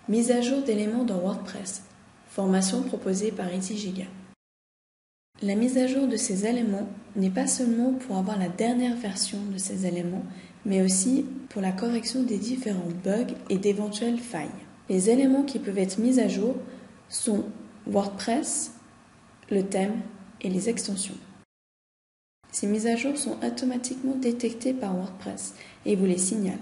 Mise à jour d'éléments dans WordPress. Formation proposée par EasyGiga. La mise à jour de ces éléments n'est pas seulement pour avoir la dernière version de ces éléments, mais aussi pour la correction des différents bugs et d'éventuelles failles. Les éléments qui peuvent être mis à jour sont WordPress, le thème et les extensions. Ces mises à jour sont automatiquement détectées par WordPress et vous les signale.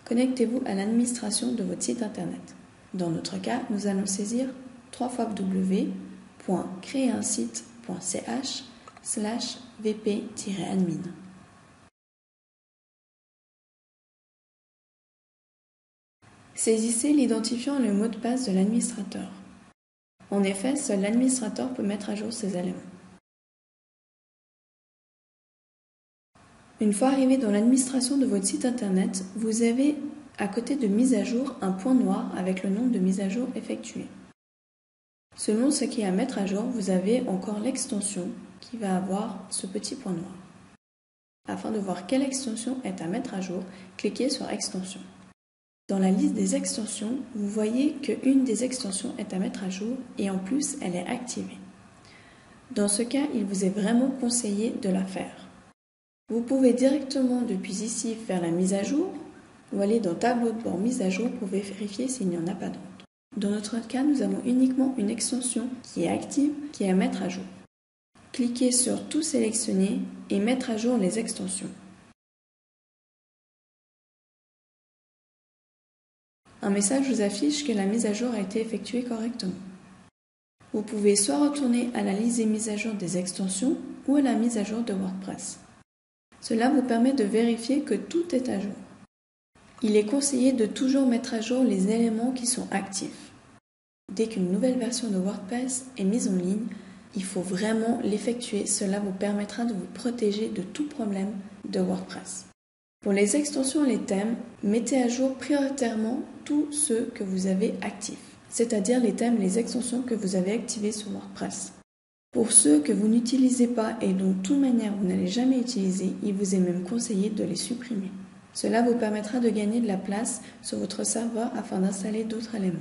Connectez-vous à l'administration de votre site internet. Dans notre cas, nous allons saisir www.créeunsite.ch/vp-admin. Saisissez l'identifiant et le mot de passe de l'administrateur. En effet, seul l'administrateur peut mettre à jour ces éléments. Une fois arrivé dans l'administration de votre site internet, vous avez à côté de mise à jour un point noir avec le nom de mise à jour effectuée. Selon ce qui est à mettre à jour, vous avez encore l'extension qui va avoir ce petit point noir. Afin de voir quelle extension est à mettre à jour, cliquez sur Extensions. Dans la liste des extensions, vous voyez qu'une des extensions est à mettre à jour et en plus elle est activée. Dans ce cas, il vous est vraiment conseillé de la faire. Vous pouvez directement depuis ici faire la mise à jour ou aller dans Tableau de bord mise à jour pour vérifier s'il n'y en a pas d'autre. Dans notre cas, nous avons uniquement une extension qui est active, qui est à mettre à jour. Cliquez sur Tout sélectionner et mettre à jour les extensions. Un message vous affiche que la mise à jour a été effectuée correctement. Vous pouvez soit retourner à la liste des mises à jour des extensions ou à la mise à jour de WordPress. Cela vous permet de vérifier que tout est à jour. Il est conseillé de toujours mettre à jour les éléments qui sont actifs. Dès qu'une nouvelle version de WordPress est mise en ligne, il faut vraiment l'effectuer. Cela vous permettra de vous protéger de tout problème de WordPress. Pour les extensions et les thèmes, mettez à jour prioritairement tous ceux que vous avez actifs, c'est-à-dire les thèmes et les extensions que vous avez activés sur WordPress. Pour ceux que vous n'utilisez pas et dont de toute manière vous n'allez jamais utiliser, il vous est même conseillé de les supprimer. Cela vous permettra de gagner de la place sur votre serveur afin d'installer d'autres éléments.